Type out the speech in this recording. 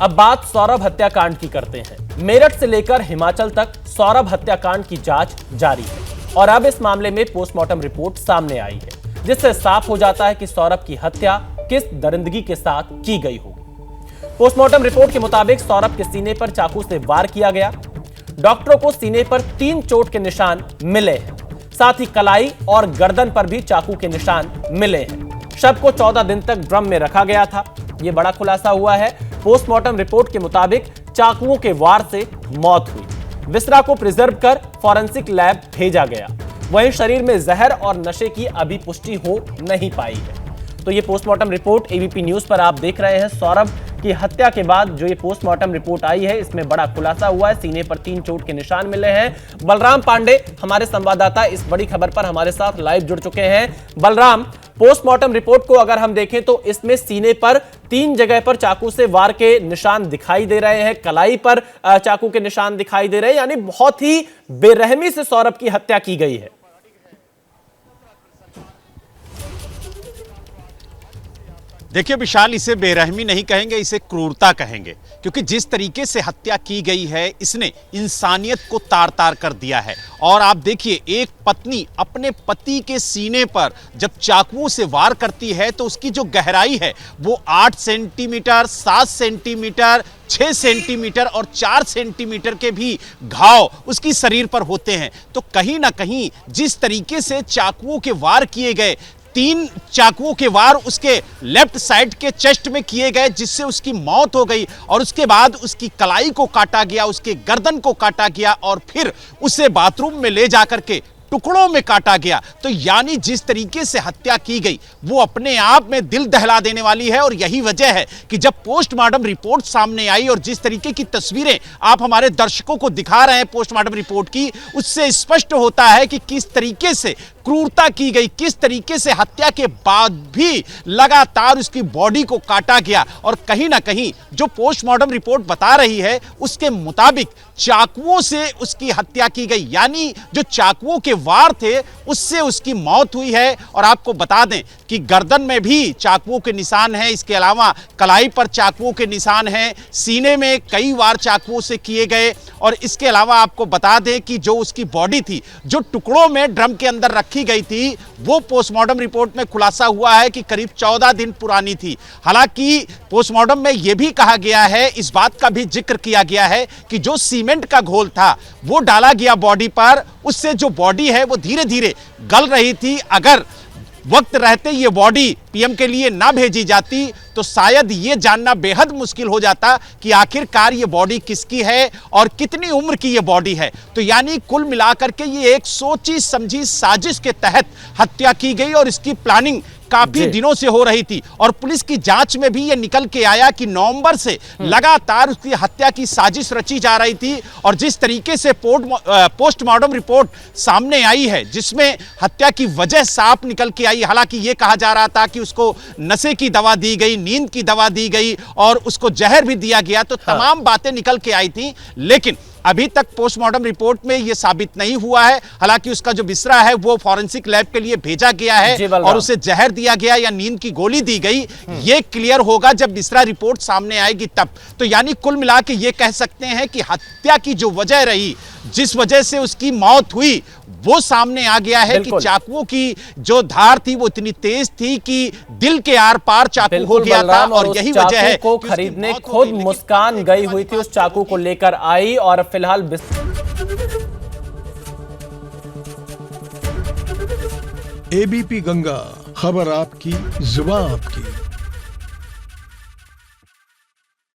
अब बात सौरभ हत्याकांड की करते हैं। मेरठ से लेकर हिमाचल तक सौरभ हत्याकांड की जांच जारी है और अब इस मामले में पोस्टमार्टम रिपोर्ट सामने आई है, जिससे साफ हो जाता है कि सौरभ की हत्या किस दरिंदगी के साथ की गई होगी। पोस्टमार्टम रिपोर्ट के मुताबिक सौरभ के सीने पर चाकू से वार किया गया। डॉक्टरों को सीने पर 3 चोट के निशान मिले हैं, साथ ही कलाई और गर्दन पर भी चाकू के निशान मिले हैं। शव को 14 दिन तक ड्रम में रखा गया था। यह बड़ा खुलासा हुआ है। पोस्टमार्टम रिपोर्ट के मुताबिक चाकुओं के वार से मौत हुई। विसरा को प्रिजर्व कर फॉरेंसिक लैब भेजा गया। वहीं शरीर में जहर और नशे की अभी पुष्टि हो नहीं पाई है। तो ये पोस्टमार्टम रिपोर्ट एबीपी न्यूज पर आप देख रहे हैं। सौरभ की हत्या के बाद जो ये पोस्टमार्टम रिपोर्ट आई है, इसमें बड़ा खुलासा हुआ है। सीने पर 3 चोट के निशान मिले हैं। बलराम पांडे हमारे संवाददाता इस बड़ी खबर पर हमारे साथ लाइव जुड़ चुके हैं। बलराम, पोस्टमार्टम रिपोर्ट को अगर हम देखें तो इसमें सीने पर 3 जगह पर चाकू से वार के निशान दिखाई दे रहे हैं, कलाई पर चाकू के निशान दिखाई दे रहे हैं, यानी बहुत ही बेरहमी से सौरभ की हत्या की गई है। देखिए विशाल, इसे बेरहमी नहीं कहेंगे, इसे क्रूरता कहेंगे, क्योंकि जिस तरीके से हत्या की गई है इसने इंसानियत को तार तार कर दिया है। और आप देखिए, एक पत्नी अपने पति के सीने पर जब चाकुओं से वार करती है तो उसकी जो गहराई है वो 8 सेंटीमीटर, 7 सेंटीमीटर, 6 सेंटीमीटर और 4 सेंटीमीटर के भी घाव उसकी शरीर पर होते हैं। तो कहीं ना कहीं जिस तरीके से चाकुओं के वार किए गए, 3 चाकुओं के वार उसके लेफ्ट साइड के चेस्ट में किए गए, जिससे उसकी मौत हो गई और उसके बाद उसकी कलाई को काटा गया, उसके गर्दन को काटा गया और फिर उसे बाथरूम में ले जाकर के टुकड़ों में काटा गया। तो यानी जिस तरीके से हत्या की गई वो अपने आप में दिल दहला देने वाली है। और यही वजह है कि जब पोस्टमार्टम रिपोर्ट सामने आई और जिस तरीके की तस्वीरें आप हमारे दर्शकों को दिखा रहे हैं पोस्टमार्टम रिपोर्ट की, उससे स्पष्ट होता है कि किस तरीके से क्रूरता की गई, किस तरीके से हत्या के बाद भी लगातार उसकी बॉडी को काटा गया। और कहीं ना कहीं जो पोस्टमार्टम रिपोर्ट बता रही है उसके मुताबिक चाकुओं से उसकी हत्या की गई, यानी जो चाकुओं के वार थे उससे उसकी मौत हुई है। और आपको बता दें कि गर्दन में भी चाकुओं के निशान हैं, इसके अलावा कलाई पर चाकुओं के निशान हैं, सीने में कई वार चाकुओं से किए गए। और इसके अलावा आपको बता दें कि जो उसकी बॉडी थी, जो टुकड़ों में ड्रम के अंदर रखी गई थी, वो पोस्टमार्टम रिपोर्ट में खुलासा हुआ है कि करीब 14 दिन पुरानी थी। हालांकि पोस्टमार्टम में यह भी कहा गया है, इस बात का भी जिक्र किया गया है कि जो सीमेंट का घोल था वो डाला गया बॉडी पर, उससे जो बॉडी है वो धीरे धीरे गल रही थी। अगर वक्त रहते ये बॉडी पीएम के लिए ना भेजी जाती तो शायद ये जानना बेहद मुश्किल हो जाता कि आखिरकार ये बॉडी किसकी है और कितनी उम्र की ये बॉडी है। तो यानी कुल मिलाकर के ये एक सोची समझी साजिश के तहत हत्या की गई और इसकी प्लानिंग काफी दिनों से हो रही थी। और पुलिस की जांच में भी यह निकल के आया कि नवंबर से लगातार उसकी हत्या की साजिश रची जा रही थी। और जिस तरीके से पोस्टमार्टम रिपोर्ट सामने आई है जिसमें हत्या की वजह साफ निकल के आई, हालांकि यह कहा जा रहा था कि उसको नशे की दवा दी गई, नींद की दवा दी गई और उसको जहर भी दिया गया, तो तमाम बातें निकल के आई थी। लेकिन अभी तक पोस्टमार्टम रिपोर्ट में यह साबित नहीं हुआ है। हालांकि उसका जो बिस्तरा है वो फॉरेंसिक लैब के लिए भेजा गया है और उसे जहर दिया गया या नींद की गोली दी गई, ये क्लियर होगा जब बिस्तरा रिपोर्ट सामने आएगी तब। तो यानी कुल मिला के ये कह सकते हैं कि हत्या की जो वजह रही, जिस वजह से उसकी मौत हुई, वो सामने आ गया है कि चाकुओं की जो धार थी वो इतनी तेज थी कि दिल के आर पार चाकू हो गया था। और यही वजह है को खरीदने खुद मुस्कान गई हुई थी, उस चाकू को लेकर आई और फिलहाल एबीपी गंगा, खबर आपकी, जुबान आपकी।